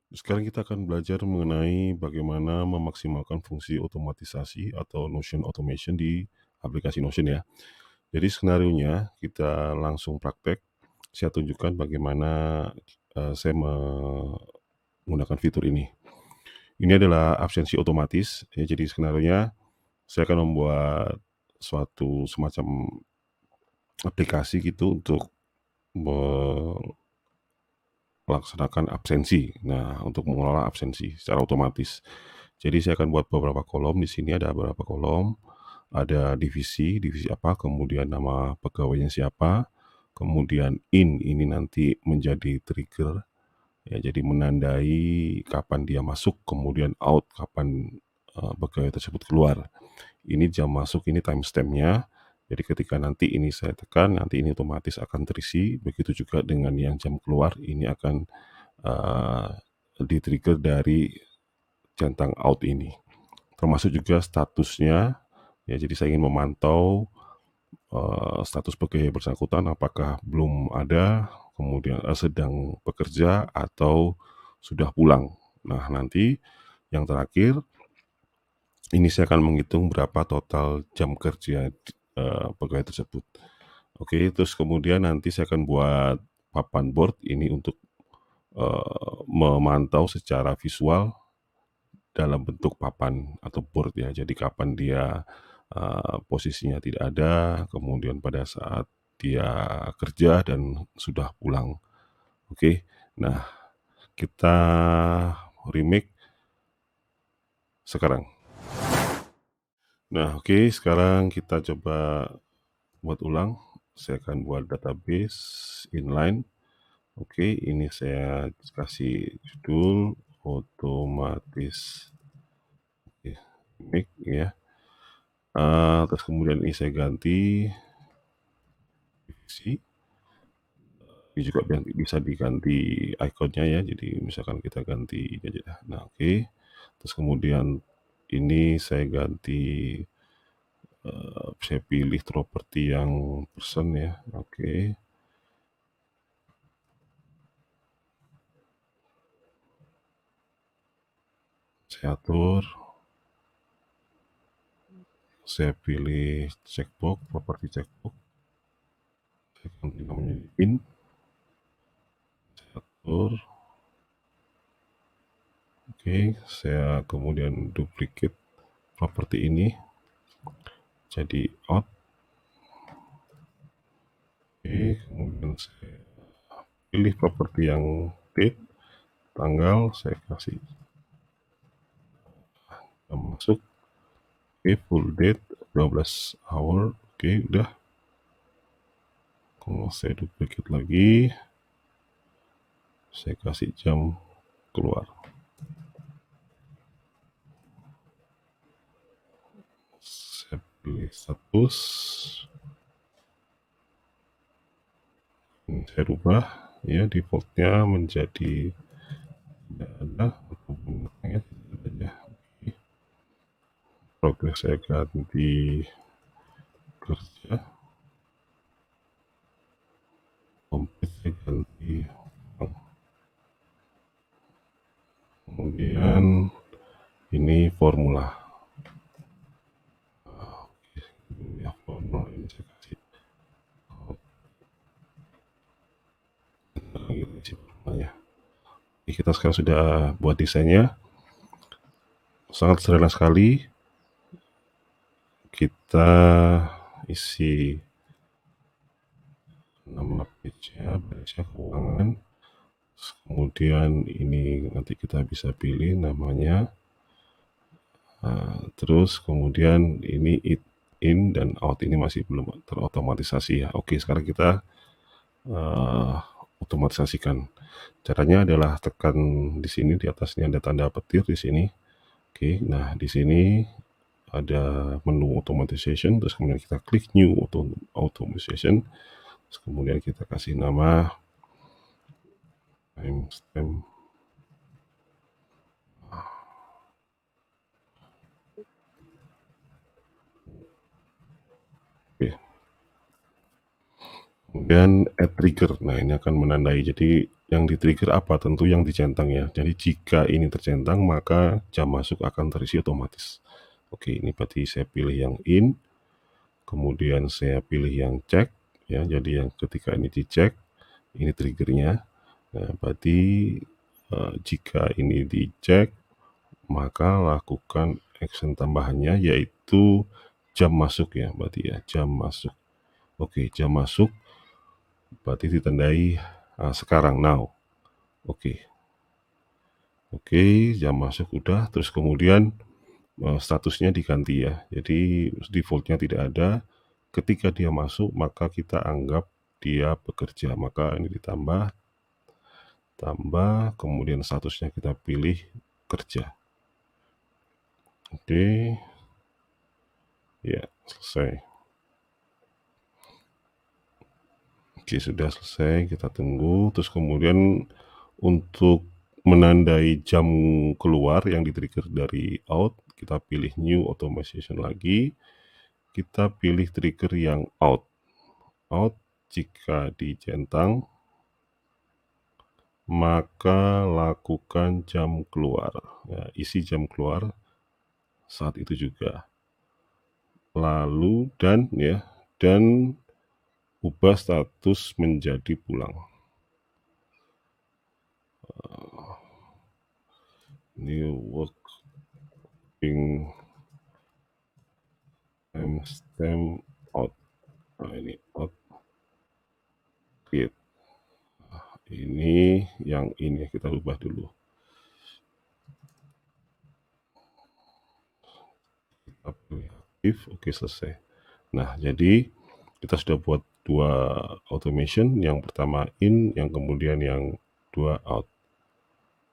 Sekarang kita akan belajar mengenai bagaimana memaksimalkan fungsi otomatisasi atau Notion automation di aplikasi Notion ya. Jadi skenarionya kita langsung praktek. Saya tunjukkan bagaimana saya menggunakan fitur ini. Ini adalah absensi otomatis. Ya, jadi skenarionya saya akan membuat suatu semacam aplikasi gitu untuk melaksanakan absensi. Nah, untuk mengelola absensi secara otomatis. Jadi saya akan buat beberapa kolom. Di sini ada beberapa kolom. Ada divisi apa, kemudian nama pegawainya siapa, kemudian ini nanti menjadi trigger, ya, jadi menandai kapan dia masuk, kemudian out kapan pegawai tersebut keluar. Ini jam masuk, ini timestamp-nya. Jadi ketika nanti ini saya tekan, nanti ini otomatis akan terisi. Begitu juga dengan yang jam keluar, ini akan di-trigger dari centang out ini. Termasuk juga statusnya, ya, jadi saya ingin memantau status pegawai bersangkutan apakah belum ada, kemudian sedang bekerja atau sudah pulang. Nah, nanti yang terakhir ini saya akan menghitung berapa total jam kerja pegawai tersebut. Oke, terus kemudian nanti saya akan buat papan board ini untuk memantau secara visual dalam bentuk papan atau board ya. Jadi kapan dia posisinya tidak ada, kemudian pada saat dia kerja dan sudah pulang. Oke, nah kita remake sekarang. Nah, oke, sekarang kita coba buat ulang. Saya akan buat database inline. Oke, ini saya kasih judul otomatis remake ya. Terus kemudian ini saya ganti divisi. Ini juga bisa diganti ikonnya ya, jadi misalkan kita ganti ini aja. Nah, oke. Terus kemudian ini saya ganti, saya pilih properti yang person ya, oke. Saya atur. Saya pilih checkbox, properti checkbox. Saya ganti namanya in. Saya atur. Oke, saya kemudian duplicate properti ini jadi out. Oke, kemudian saya pilih properti yang date, tanggal, saya kasih jam masuk. Oke, full date 12 hour. Oke, udah. Kalau saya duplicate lagi, saya kasih jam keluar. Saya pilih status. Saya rubah ya, defaultnya menjadi tidak ada ataupun tidak ada. Progres saya ganti kerja, komplit saya ganti kemudian ini formula. Ya, formula ini saya kasih formulanya. Kita sekarang sudah buat desainnya, sangat sederhana sekali. Kita isi nama page-nya, baca keuangan. Kemudian ini nanti kita bisa pilih namanya. Terus kemudian ini in dan out ini masih belum terotomatisasi ya. Oke, sekarang kita otomatisasikan. Caranya adalah tekan di sini, di atasnya ada tanda petir di sini. Oke, nah di sini ada menu automation, terus kemudian kita klik new automation, terus kemudian kita kasih nama timestamp. Oke. Kemudian add trigger. Nah, ini akan menandai. Jadi yang di-trigger apa? Tentu yang dicentang ya. Jadi jika ini tercentang, maka jam masuk akan terisi otomatis. Oke, ini berarti saya pilih yang in, kemudian saya pilih yang cek ya. Jadi yang ketika ini dicek, ini triggernya. Nah, berarti jika ini dicek, maka lakukan action tambahannya yaitu jam masuk ya, berarti ya, jam masuk. Oke, jam masuk berarti ditandai sekarang, now. Oke. Oke, jam masuk udah, terus kemudian statusnya diganti ya. Jadi defaultnya tidak ada. Ketika dia masuk, maka kita anggap dia bekerja. Maka ini ditambah, tambah, kemudian statusnya kita pilih kerja. Oke, ya selesai. Oke, sudah selesai, kita tunggu. Terus kemudian untuk menandai jam keluar yang di-trigger dari out, kita pilih new automation lagi. Kita pilih trigger yang out. Out jika dicentang, maka lakukan jam keluar. Ya, isi jam keluar saat itu juga. Lalu dan ubah status menjadi pulang. New working timestamp out. Nah, ini out create. Ini yang ini kita ubah dulu. Kita pilih aktif, oke selesai. Nah, jadi kita sudah buat dua automation, yang pertama in, yang kemudian yang dua out.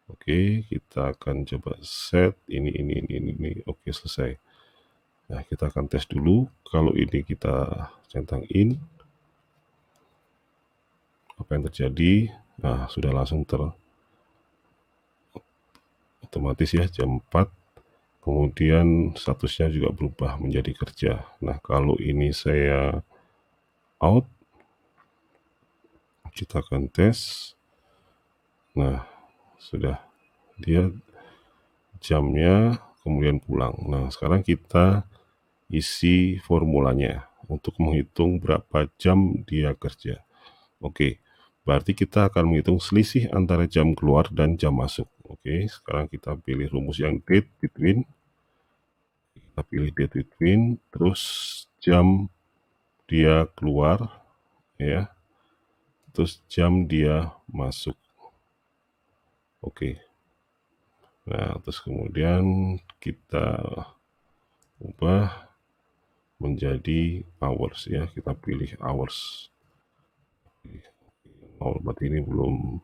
Oke, kita akan coba set ini. Oke, selesai. Nah, kita akan tes dulu. Kalau ini kita centang in, apa yang terjadi? Nah, sudah langsung otomatis ya, jam 4. Kemudian statusnya juga berubah menjadi kerja. Nah, kalau ini saya out, kita akan tes. Nah, sudah dia jamnya, kemudian pulang. Nah, sekarang kita isi formulanya untuk menghitung berapa jam dia kerja. Oke, berarti kita akan menghitung selisih antara jam keluar dan jam masuk. Oke, sekarang kita pilih rumus yang date between. Kita pilih date between, terus jam dia keluar, ya, terus jam dia masuk. Oke. Nah, terus kemudian kita ubah menjadi hours ya, kita pilih hours. Oh, berarti ini belum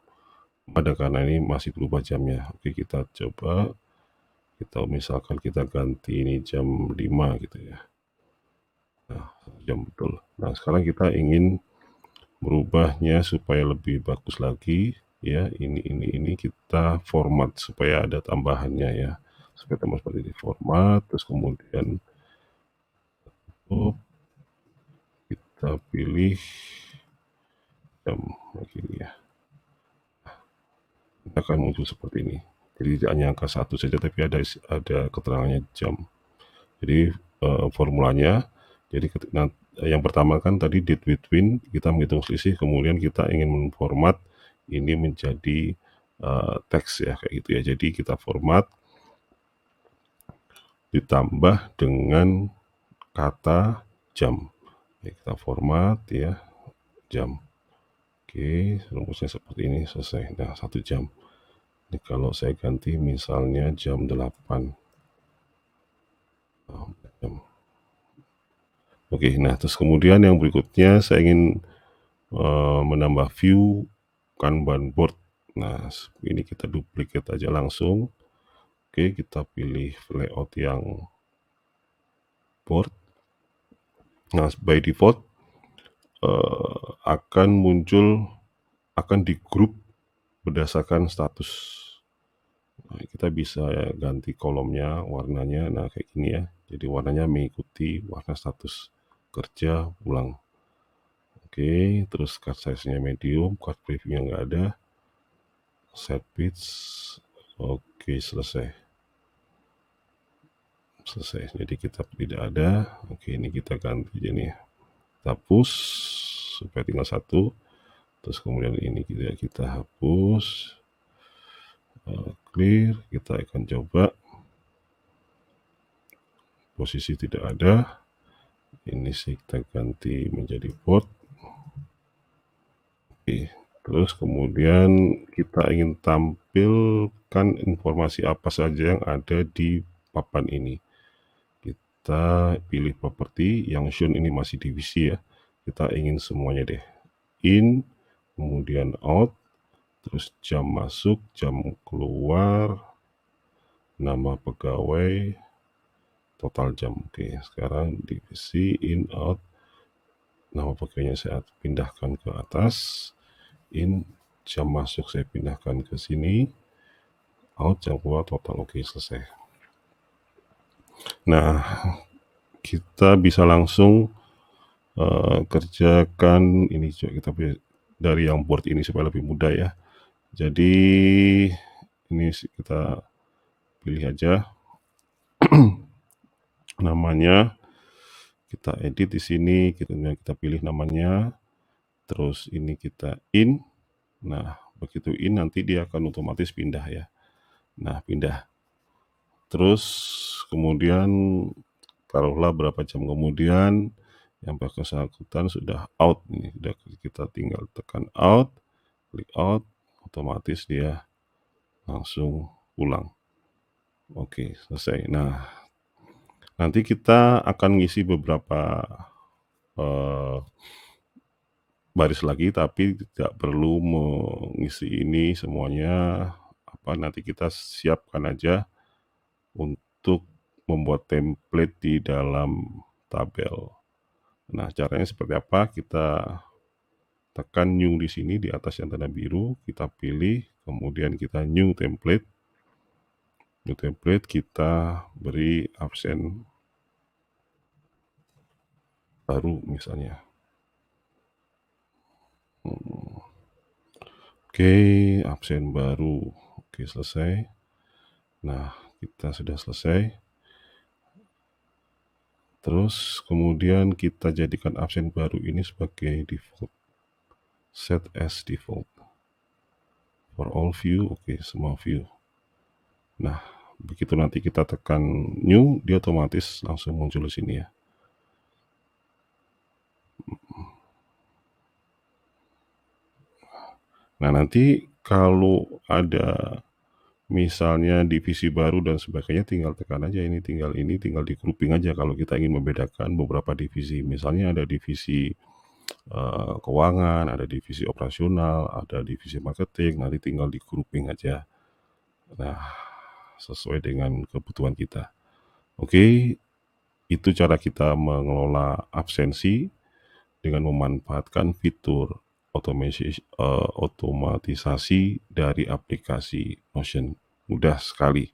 ada karena ini masih berubah jamnya. Oke, kita coba, kita misalkan kita ganti ini jam 5 gitu ya. Nah, jam betul. Nah, sekarang kita ingin merubahnya supaya lebih bagus lagi ya. Ini kita format supaya ada tambahannya ya. Supaya tambah seperti ini, format, terus kemudian kita pilih jam begini ya. Kita akan muncul seperti ini. Jadi tidak hanya angka 1 saja, tapi ada keterangannya jam. Jadi formulanya, jadi yang pertama kan tadi date between, kita menghitung selisih, kemudian kita ingin memformat ini menjadi teks ya, kayak gitu ya. Jadi kita format ditambah dengan kata jam. Oke, kita format ya, jam. Oke, rumusnya seperti ini, selesai. Nah, 1 jam. Ini kalau saya ganti misalnya jam 8. Jam. Oke, nah terus kemudian yang berikutnya saya ingin menambah view Kanban board. Nah, ini kita duplicate aja langsung. Oke, kita pilih layout yang board. Nah, by default akan muncul, akan di grup berdasarkan status. Nah, kita bisa ganti kolomnya, warnanya, nah kayak gini ya. Jadi warnanya mengikuti warna status kerja, pulang. Oke, terus card size-nya medium, card preview-nya nggak ada. Set pitch, oke selesai. Selesai, jadi kita tidak ada. Oke, ini kita ganti jadi kita hapus supaya tinggal satu. Terus kemudian ini kita hapus. Clear, kita akan coba. Posisi tidak ada. Ini sih kita ganti menjadi port. Oke. Terus kemudian kita ingin tampilkan informasi apa saja yang ada di papan ini. Kita pilih properti, yang shown ini masih divisi ya. Kita ingin semuanya deh. In, kemudian out, terus jam masuk, jam keluar, nama pegawai, total jam. Oke, sekarang divisi, in, out, nama pegawainya saya pindahkan ke atas. In, jam masuk saya pindahkan ke sini, out, jam keluar, total. Oke, selesai. Nah, kita bisa langsung kerjakan ini. Coba kita dari yang board ini supaya lebih mudah ya. Jadi ini kita pilih aja namanya, kita edit di sini, kita pilih namanya, terus ini kita in. Nah, begitu in nanti dia akan otomatis pindah ya. Nah, pindah. Terus kemudian taruhlah berapa jam kemudian yang bersangkutan sudah out nih, sudah kita tinggal tekan out, klik out, otomatis dia langsung pulang. Oke, selesai. Nah, nanti kita akan ngisi beberapa baris lagi, tapi tidak perlu mengisi ini semuanya. Nanti kita siapkan aja untuk membuat template di dalam tabel. Nah, caranya seperti apa? Kita tekan new di sini di atas yang tanda biru, kita pilih, kemudian kita new template. New template kita beri absen baru misalnya. Oke, absen baru. Oke, selesai. Nah, kita sudah selesai. Terus kemudian kita jadikan absen baru ini sebagai default. Set as default. For all view, oke, semua view. Nah, begitu nanti kita tekan new, dia otomatis langsung muncul di sini ya. Nah, nanti kalau ada misalnya divisi baru dan sebagainya, tinggal tekan aja ini, tinggal di grouping aja kalau kita ingin membedakan beberapa divisi. Misalnya ada divisi keuangan, ada divisi operasional, ada divisi marketing, nanti tinggal di grouping aja. Nah, sesuai dengan kebutuhan kita. Oke, itu cara kita mengelola absensi dengan memanfaatkan fitur otomatisasi dari aplikasi Notion. Mudah sekali.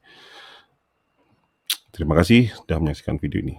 Terima kasih sudah menyaksikan video ini.